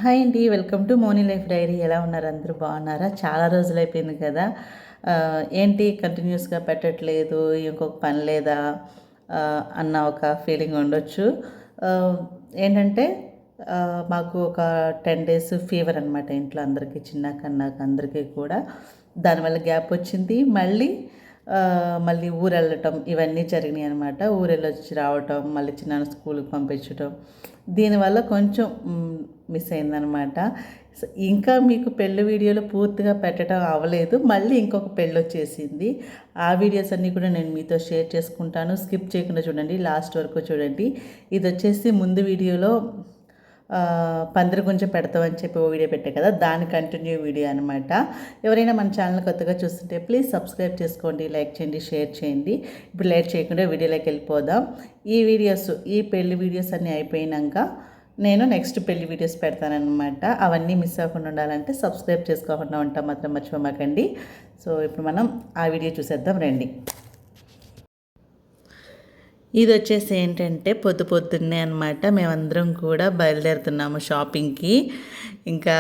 Hi అండి. Welcome to Moni life diary. ఎలా ఉన్నారు? అందరూ బాగున్నారా? చాలా రోజులైపోయింది కదా! ఏంటి కంటిన్యూస్‌గా పెట్టట్లేదు, ఇంకొక పని లేదా అన్న ఒక ఫీలింగ్ ఉండొచ్చు. ఆహ్, ఏంటంటే మాకు ఒక 10 డేస్ ఫీవర్ అనమాట ఇంట్లో అందరికీ, చిన్నాక, అన్నాక అందరికీ కూడా. దానివల్ల గ్యాప్ వచ్చింది. మళ్ళీ ఊరెళ్ళటం ఇవన్నీ జరిగినాయి అనమాట. ఊరెళ్ళొచ్చి రావటం, మళ్ళీ చిన్నాన్న స్కూల్‌కి పంపించటం. దీనివల్ల కొంచెం మిస్ అయిందనమాట. ఇంకా మీకు పెళ్లి వీడియోలు పూర్తిగా పెట్టడం అవ్వలేదు. మళ్ళీ ఇంకొక పెళ్ళొచ్చేసింది. ఆ వీడియోస్ అన్నీ కూడా నేను మీతో షేర్ చేసుకుంటాను. స్కిప్ చేయకుండా చూడండి, లాస్ట్ వరకు చూడండి. ఇదొచ్చేసి ముందు వీడియోలో పందిరి గుంజ పెడతామని చెప్పి ఓ వీడియో పెట్టా కదా, దాని కంటిన్యూ వీడియో అనమాట. ఎవరైనా మన ఛానల్ కొత్తగా చూస్తుంటే ప్లీజ్ సబ్స్క్రైబ్ చేసుకోండి, లైక్ చేయండి, షేర్ చేయండి. ఇప్పుడు లేట్ చేయకుండా వీడియోలోకి వెళ్ళిపోదాం. ఈ పెళ్లి వీడియోస్ అన్నీ అయిపోయినాక నేను నెక్స్ట్ పెళ్లి వీడియోస్ పెడతానన్నమాట. అవన్నీ మిస్ అవ్వకుండా ఉండాలంటే సబ్స్క్రైబ్ చేసుకోకుండా ఉంటాం మాత్రం మర్చిపోమాకండి. సో ఇప్పుడు మనం ఆ వీడియో చూసేద్దాం రండి. ఇది వచ్చేసి ఏంటంటే పొద్దున్నే అనమాట, మేమందరం కూడా బయలుదేరుతున్నాము షాపింగ్కి. ఇంకా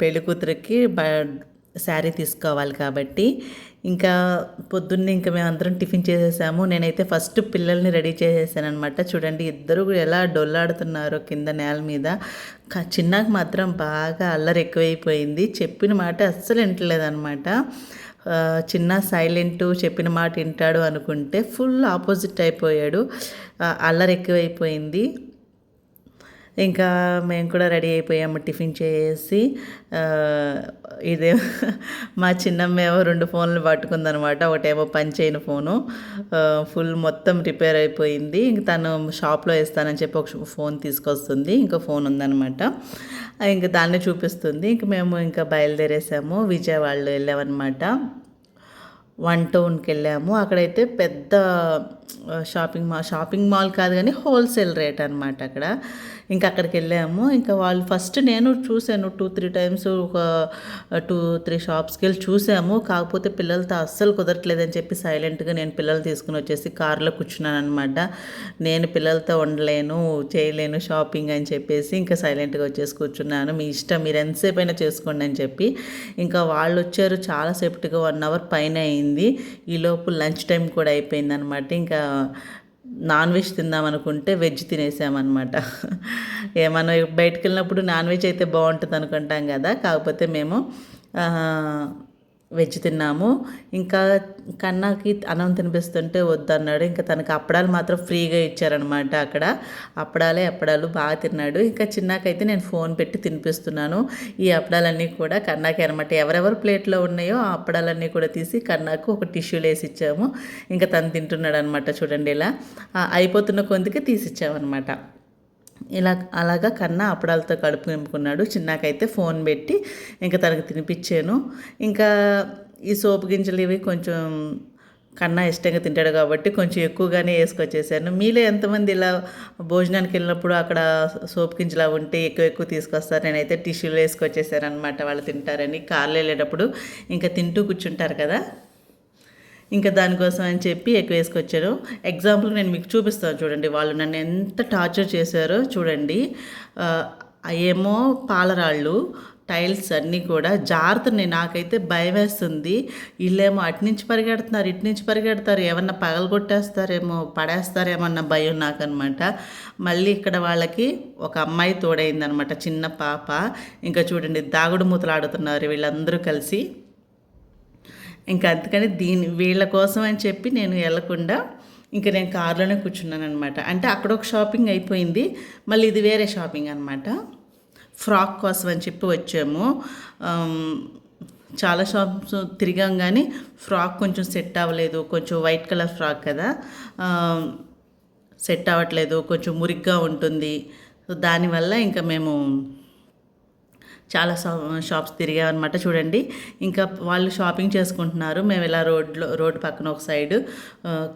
పెళ్లి కూతురికి శారీ తీసుకోవాలి కాబట్టి ఇంకా పొద్దున్నే ఇంకా మేమందరం టిఫిన్ చేసేసాము. నేనైతే ఫస్ట్ పిల్లల్ని రెడీ చేసేసాను అనమాట. చూడండి ఇద్దరు ఎలా డొల్లాడుతున్నారో కింద నేల మీద. చిన్నకు మాత్రం బాగా అల్లరి ఎక్కువైపోయింది. చెప్పిన మాట అస్సలు వింటలేదన్నమాట. చిన్న సైలెంటు, చెప్పిన మాట వింటాడు అనుకుంటే ఫుల్ ఆపోజిట్ అయిపోయాడు. అల్లరి ఎక్కువైపోయింది. ఇంకా మేము కూడా రెడీ అయిపోయాము టిఫిన్ చేసి. ఇదే మా చిన్నమ్మేమో 2 ఫోన్లు పట్టుకుందనమాట. ఒకటేమో పని చేయని ఫోను, ఫుల్ మొత్తం రిపేర్ అయిపోయింది. ఇంక తను షాప్లో వేస్తానని చెప్పి ఒక ఫోన్ తీసుకొస్తుంది, ఇంకో ఫోన్ ఉందనమాట. ఇంక దాన్ని చూపిస్తుంది. ఇంక మేము ఇంకా బయలుదేరేసాము. విజయవాడలో వెళ్ళామన్నమాట. వన్ టౌన్కి వెళ్ళాము. అక్కడైతే పెద్ద షాపింగ్ మాల్ కాదు కానీ హోల్సేల్ రేట్ అనమాట అక్కడ. ఇంకా అక్కడికి వెళ్ళాము. ఇంకా వాళ్ళు ఫస్ట్ నేను చూశాను 2-3 టైమ్స్, ఒక 2-3 షాప్స్కి వెళ్ళి చూసాము. కాకపోతే పిల్లలతో అస్సలు కుదరట్లేదని చెప్పి సైలెంట్గా నేను పిల్లలు తీసుకుని వచ్చేసి కార్లో కూర్చున్నాను అనమాట. నేను పిల్లలతో ఉండలేను, చేయలేను షాపింగ్ అని చెప్పేసి ఇంకా సైలెంట్గా వచ్చేసి కూర్చున్నాను. మీ ఇష్టం, మీరు ఎంతసేపు అయినా చేసుకోండి అని చెప్పి. ఇంకా వాళ్ళు వచ్చారు చాలాసేపటిగా, 1 అవర్ పైన అయింది. ఈలోపు లంచ్ టైం కూడా అయిపోయింది అనమాట. ఇంకా నాన్ వెజ్ తిందాం అనుకుంటే వెజ్ తినేసామన్నమాట. మనం బయటకు వెళ్ళినప్పుడు నాన్ వెజ్ అయితే బాగుంటుంది అనుకుంటాం కదా, కాకపోతే మేము వెజ్ తిన్నాము. ఇంకా కన్నాకి అన్నం తినిపిస్తుంటే వద్దన్నాడు. ఇంకా తనకి అప్పడాలు మాత్రం ఫ్రీగా ఇచ్చారనమాట అక్కడ. అప్పడాలు బాగా తిన్నాడు. ఇంకా చిన్నాకైతే నేను ఫోన్ పెట్టి తినిపిస్తున్నాను. ఈ అప్పడాలన్నీ కూడా కన్నాకి అనమాట. ఎవరెవరు ప్లేట్లో ఉన్నాయో ఆ అప్పడాలన్నీ కూడా తీసి కన్నాకు ఒక టిష్యూలు వేసి ఇచ్చాము. ఇంకా తను తింటున్నాడు అనమాట. చూడండి ఇలా అయిపోతున్న కొందికి తీసిచ్చామన్నమాట. అలాగా కన్నా అప్పడాలతో కడుపు నింపుకున్నాడు. చిన్నాకైతే ఫోన్ పెట్టి ఇంకా తనకు తినిపించాను. ఇంకా ఈ సోపు గింజలు ఇవి కొంచెం కన్నా ఇష్టంగా తింటాడు కాబట్టి కొంచెం ఎక్కువగానే వేసుకొచ్చేసాను. మీలో ఎంతమంది ఇలా భోజనానికి వెళ్ళినప్పుడు అక్కడ సోపు గింజలు ఉంటే ఎక్కువ తీసుకొస్తారు? నేనైతే టిష్యూలు వేసుకొచ్చేసాను అనమాట, వాళ్ళు తింటారని. కార్లో వెళ్ళేటప్పుడు ఇంకా తింటూ కూర్చుంటారు కదా, ఇంకా దానికోసం అని చెప్పి ఎక్కువ వేసుకొచ్చాను. ఎగ్జాంపుల్ నేను మీకు చూపిస్తాను చూడండి, వాళ్ళు నన్ను ఎంత టార్చర్ చేశారో చూడండి. ఏమో పాలరాళ్ళు, టైల్స్ అన్నీ కూడా జారుతున్నాయి. నాకైతే భయం వేస్తుంది. వీళ్ళేమో అటునుంచి పరిగెడుతున్నారు, ఇటునుంచి పరిగెడతారు, ఏమన్నా పగలగొట్టేస్తారేమో, పడేస్తారేమో అన్న భయం నాకనమాట. మళ్ళీ ఇక్కడ వాళ్ళకి ఒక అమ్మాయి తోడైందనమాట, చిన్న పాప. ఇంకా చూడండి దాగుడు మూతలు ఆడుతున్నారు వీళ్ళందరూ కలిసి. ఇంకా అందుకని వీళ్ళ కోసం అని చెప్పి నేను వెళ్ళకుండా ఇంకా నేను కార్లోనే కూర్చున్నాను అనమాట. అంటే అక్కడ ఒక షాపింగ్ అయిపోయింది, మళ్ళీ ఇది వేరే షాపింగ్ అనమాట. ఫ్రాక్ కోసం అని చెప్పి వచ్చాము. చాలా షాప్స్ తిరిగాం కానీ ఫ్రాక్ కొంచెం సెట్ అవ్వలేదు. కొంచెం వైట్ కలర్ ఫ్రాక్ కదా, సెట్ అవ్వట్లేదు, కొంచెం మురిగ్గా ఉంటుంది. సో దానివల్ల ఇంకా మేము చాలా షాప్స్ తిరిగామన్నమాట. చూడండి ఇంకా వాళ్ళు షాపింగ్ చేసుకుంటున్నారు. మేము ఇలా రోడ్డు పక్కన ఒక సైడు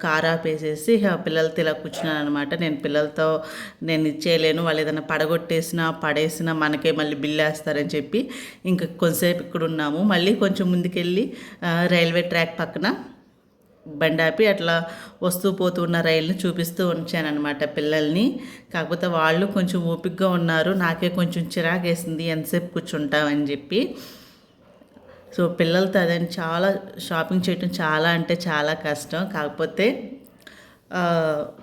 కార్ ఆపేసేసి పిల్లలతో ఇలా కూర్చున్నాను అనమాట. నేను ఇచ్చేయలేను, వాళ్ళు ఏదైనా పడేసినా మనకే మళ్ళీ బిల్లు వేస్తారని చెప్పి ఇంకా కొంతసేపు ఇక్కడ ఉన్నాము. మళ్ళీ కొంచెం ముందుకెళ్ళి రైల్వే ట్రాక్ పక్కన బండి ఆపి అట్లా వస్తూ పోతూ ఉన్న రైలుని చూపిస్తూ ఉంచానన్నమాట పిల్లల్ని. కాకపోతే వాళ్ళు కొంచెం ఓపికగా ఉన్నారు. నాకే కొంచెం చిరాకేసింది ఎంతసేపు కూర్చుంటామని చెప్పి. సో పిల్లలతో అదని చాలా షాపింగ్ చేయటం చాలా అంటే చాలా కష్టం. కాకపోతే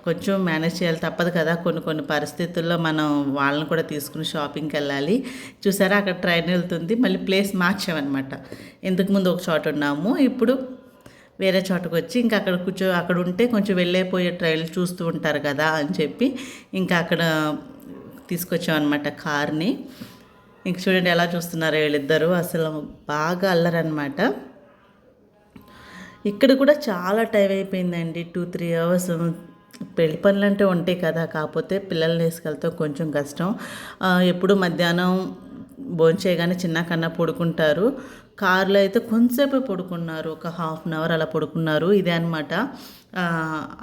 కొంచెం మేనేజ్ చేయాలి, తప్పదు కదా. కొన్ని కొన్ని పరిస్థితుల్లో మనం వాళ్ళని కూడా తీసుకుని షాపింగ్కి వెళ్ళాలి. చూసారా అక్కడ ట్రైన్ వెళ్తుంది, మళ్ళీ ప్లేస్ మార్చామన్నమాట. ఇంతకుముందు ఒక చోట ఉన్నాము, ఇప్పుడు వేరే చోటకు వచ్చి ఇంకా అక్కడ అక్కడ ఉంటే కొంచెం వెళ్ళైపోయే ట్రైన్లు చూస్తూ ఉంటారు కదా అని చెప్పి ఇంకా అక్కడ తీసుకొచ్చామన్నమాట కార్ని. ఇంక చూడండి ఎలా చూస్తున్నారో వీళ్ళిద్దరూ, అసలు బాగా అల్లరనమాట. ఇక్కడ కూడా చాలా టైం అయిపోయిందండి, 2-3 అవర్స్. పెళ్లి పనులు అంటే ఉంటాయి కదా, కాకపోతే పిల్లల్ని వేసుకెళ్తే కొంచెం కష్టం. ఎప్పుడు మధ్యాహ్నం భోంచేయగానే చిన్న కన్నా పడుకుంటారు. కారులో అయితే కొంతసేపు పడుకున్నారు, ఒక ½ అవర్ అలా పడుకున్నారు. ఇదే అనమాట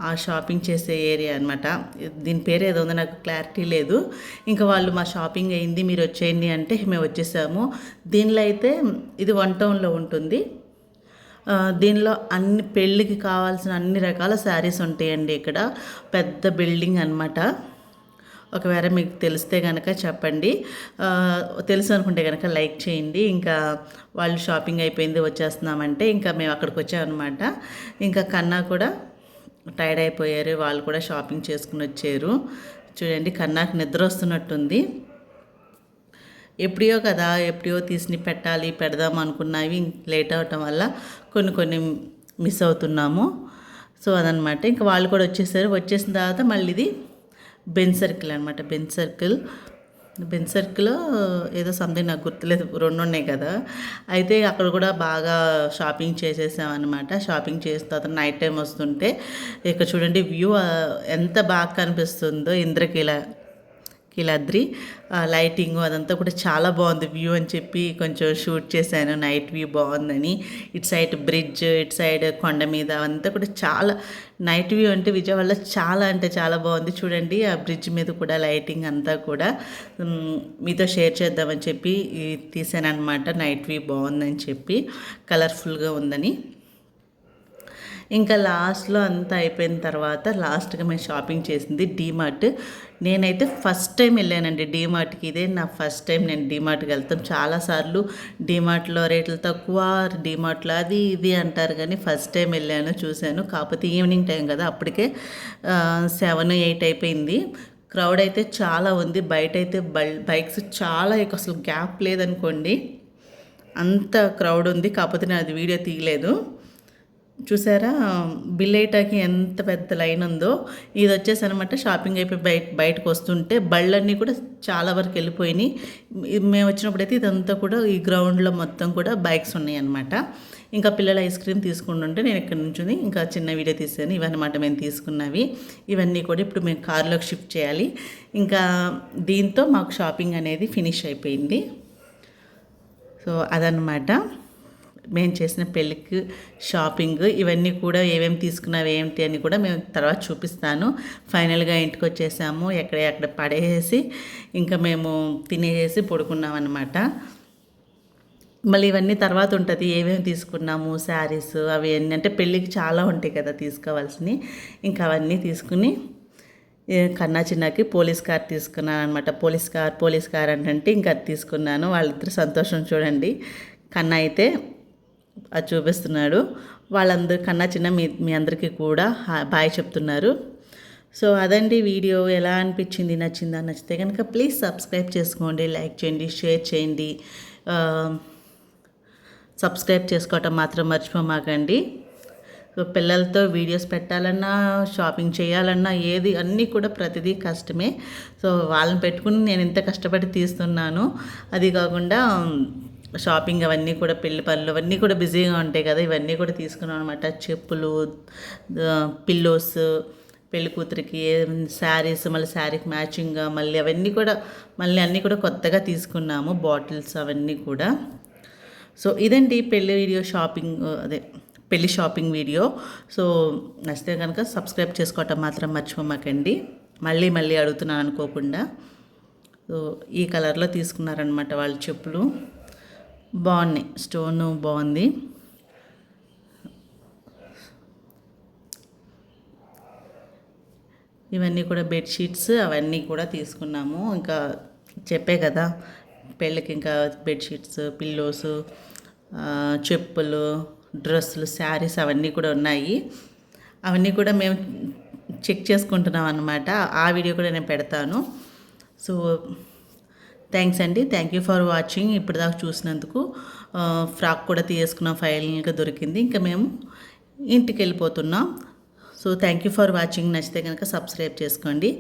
ఆ షాపింగ్ చేసే ఏరియా అనమాట. దీని పేరు ఏదో ఉందో నాకు క్లారిటీ లేదు. ఇంకా వాళ్ళు మా షాపింగ్ అయింది మీరు వచ్చేయండి అంటే మేము వచ్చేసాము. దీనిలో అయితే ఇది 1 టౌన్లో ఉంటుంది. దీనిలో అన్ని పెళ్ళికి కావాల్సిన అన్ని రకాల శారీస్ ఉంటాయండి. ఇక్కడ పెద్ద బిల్డింగ్ అనమాట. ఒకవేళ మీకు తెలిస్తే కనుక చెప్పండి, తెలుసు అనుకుంటే కనుక లైక్ చేయండి. ఇంకా వాళ్ళు షాపింగ్ అయిపోయింది వచ్చేస్తున్నామంటే ఇంకా మేము అక్కడికి వచ్చామన్నమాట. ఇంకా కన్నా కూడా టైర్డ్ అయిపోయారు, వాళ్ళు కూడా షాపింగ్ చేసుకుని వచ్చారు. చూడండి కన్నాకు నిద్ర వస్తున్నట్టుంది. ఎప్పుడో కదా, ఎప్పుడో తీసి పెట్టాలి పెడదాం అనుకున్నవి లేట్ అవటం వల్ల కొన్ని మిస్ అవుతున్నాము. సో అదనమాట. ఇంకా వాళ్ళు కూడా వచ్చేసారు. వచ్చేసిన తర్వాత మళ్ళీ ఇది బెంజ్ సర్కిల్ అనమాట. బెంజ్ సర్కిల్ ఏదో సంథింగ్ నాకు గుర్తులేదు, 2 ఉన్నాయి కదా. అయితే అక్కడ కూడా బాగా షాపింగ్ చేసేసామన్నమాట. షాపింగ్ చేసిన తర్వాత నైట్ టైం వస్తుంటే ఇక్కడ చూడండి వ్యూ ఎంత బాగా కనిపిస్తుందో. ఇంద్రకీలాద్రి లైటింగ్ అదంతా కూడా చాలా బాగుంది వ్యూ అని చెప్పి కొంచెం షూట్ చేశాను. నైట్ వ్యూ బాగుందని. ఇటు సైడ్ బ్రిడ్జ్, ఇటు సైడ్ కొండ మీద అంతా కూడా చాలా నైట్ వ్యూ అంటే విజయవాడలో చాలా అంటే చాలా బాగుంది. చూడండి ఆ బ్రిడ్జ్ మీద కూడా లైటింగ్ అంతా కూడా మీతో షేర్ చేద్దామని చెప్పి తీసాను అనమాట. నైట్ వ్యూ బాగుందని చెప్పి, కలర్ఫుల్గా ఉందని. ఇంకా లాస్ట్లో అంతా అయిపోయిన తర్వాత లాస్ట్గా మేము షాపింగ్ చేసింది డీమార్ట్. నేనైతే ఫస్ట్ టైం వెళ్ళానండి డీమార్ట్కి. ఇదే నా ఫస్ట్ టైం నేను డీమార్ట్కి వెళ్తాను. చాలాసార్లు డీమార్ట్లో రేట్లు తక్కువ, డీమార్ట్లో అది ఇది అంటారు, కానీ ఫస్ట్ టైం వెళ్ళాను చూశాను. కాకపోతే ఈవినింగ్ టైం కదా, అప్పటికే 7-8 అయిపోయింది. క్రౌడ్ అయితే చాలా ఉంది. బయట అయితే బైక్స్ చాలా ఎక్కువ, అసలు గ్యాప్ లేదనుకోండి, అంత క్రౌడ్ ఉంది. కాకపోతే నేను అది వీడియో తీయలేదు. చూసారా బిల్లేటాకి ఎంత పెద్ద లైన్ ఉందో. ఇది వచ్చేసి అనమాట షాపింగ్ అయిపోయి బయటకు వస్తుంటే బళ్ళన్నీ కూడా చాలా వరకు వెళ్ళిపోయినాయి. మేము వచ్చినప్పుడైతే ఇదంతా కూడా ఈ గ్రౌండ్లో మొత్తం కూడా బైక్స్ ఉన్నాయి అనమాట. ఇంకా పిల్లలు ఐస్ క్రీమ్ తీసుకుంటుంటే నేను ఇక్కడ నుంచి ఇంకా చిన్న వీడియో తీసాను. ఇవన్నమాట మేము తీసుకున్నవి. ఇవన్నీ కూడా ఇప్పుడు మేము కారులోకి షిఫ్ట్ చేయాలి. ఇంకా దీంతో మాకు షాపింగ్ అనేది ఫినిష్ అయిపోయింది. సో అదనమాట మేము చేసిన పెళ్ళికి షాపింగ్. ఇవన్నీ కూడా ఏమేమి తీసుకున్నావు ఏమిటి అని కూడా మేము తర్వాత చూపిస్తాను. ఫైనల్గా ఇంటికి వచ్చేసాము. ఎక్కడ పడేసి ఇంకా మేము తినేసి పడుకున్నాం అన్నమాట. మళ్ళీ ఇవన్నీ తర్వాత ఉంటుంది ఏమేమి తీసుకున్నాము, శారీస్ అవి అన్నీ, అంటే పెళ్ళికి చాలా ఉంటాయి కదా తీసుకోవాల్సినవి. ఇంకా అవన్నీ తీసుకుని కన్నా చిన్నకి పోలీస్ కార్ తీసుకున్నాను అనమాట. పోలీస్ కార్ అంటే ఇంకా అది తీసుకున్నాను. వాళ్ళిద్దరు సంతోషం చూడండి. కన్నా అయితే అది చూపిస్తున్నాడు. వాళ్ళందరూ కన్నా చిన్న మీ అందరికీ కూడా బాయ్ చెప్తున్నారు. సో అదండి వీడియో. ఎలా అనిపించింది, నచ్చిందా? నచ్చితే కనుక ప్లీజ్ సబ్స్క్రైబ్ చేసుకోండి, లైక్ చేయండి, షేర్ చేయండి. సబ్స్క్రైబ్ చేసుకోవటం మాత్రం మర్చిపోమాకండి. సో పిల్లలతో వీడియోస్ పెట్టాలన్నా, షాపింగ్ చేయాలన్నా, ఏది అన్నీ కూడా ప్రతిదీ కష్టమే. సో వాళ్ళని పెట్టుకుని నేను ఇంత కష్టపడి తీస్తున్నాను. అది కాకుండా షాపింగ్ అవన్నీ కూడా పెళ్లి పనులు అవన్నీ కూడా బిజీగా ఉంటాయి కదా, ఇవన్నీ కూడా తీసుకున్నాం అనమాట. చెప్పులు, పిల్లోస్, పెళ్లి కూతురికి శారీస్, మళ్ళీ శారీకి మ్యాచింగ్గా మళ్ళీ అవన్నీ కూడా అన్నీ కూడా కొత్తగా తీసుకున్నాము. బాటిల్స్ అవన్నీ కూడా. సో ఇదండి పెళ్లి షాపింగ్ వీడియో. సో నచ్చితే కనుక సబ్స్క్రైబ్ చేసుకోవటం మాత్రం మర్చిపోమాకండి. మళ్ళీ అడుగుతున్నాను అనుకోకుండా. సో ఈ కలర్లో తీసుకున్నారనమాట వాళ్ళ చెప్పులు. బాగున్నాయి, స్టోను బాగుంది. ఇవన్నీ కూడా బెడ్షీట్స్ అవన్నీ కూడా తీసుకున్నాము. ఇంకా చెప్పే కదా పెళ్ళికి ఇంకా బెడ్షీట్స్, పిల్లోస్, చెప్పులు, డ్రెస్సులు, శారీస్ అవన్నీ కూడా ఉన్నాయి. అవన్నీ కూడా మేము చెక్ చేసుకుంటున్నాం అన్నమాట. ఆ వీడియో కూడా నేను పెడతాను. సో థ్యాంక్స్ అండి. Thank you for watching. ఇప్పటిదాకా చూసినందుకు. ఫ్రాక్ కూడా తీసుకున్నాం, ఫైనల్గా దొరికింది. ఇంకా మేము ఇంటికి వెళ్ళిపోతున్నాం. So thank you for watching. నచ్చితే కనుక సబ్స్క్రైబ్ చేసుకోండి.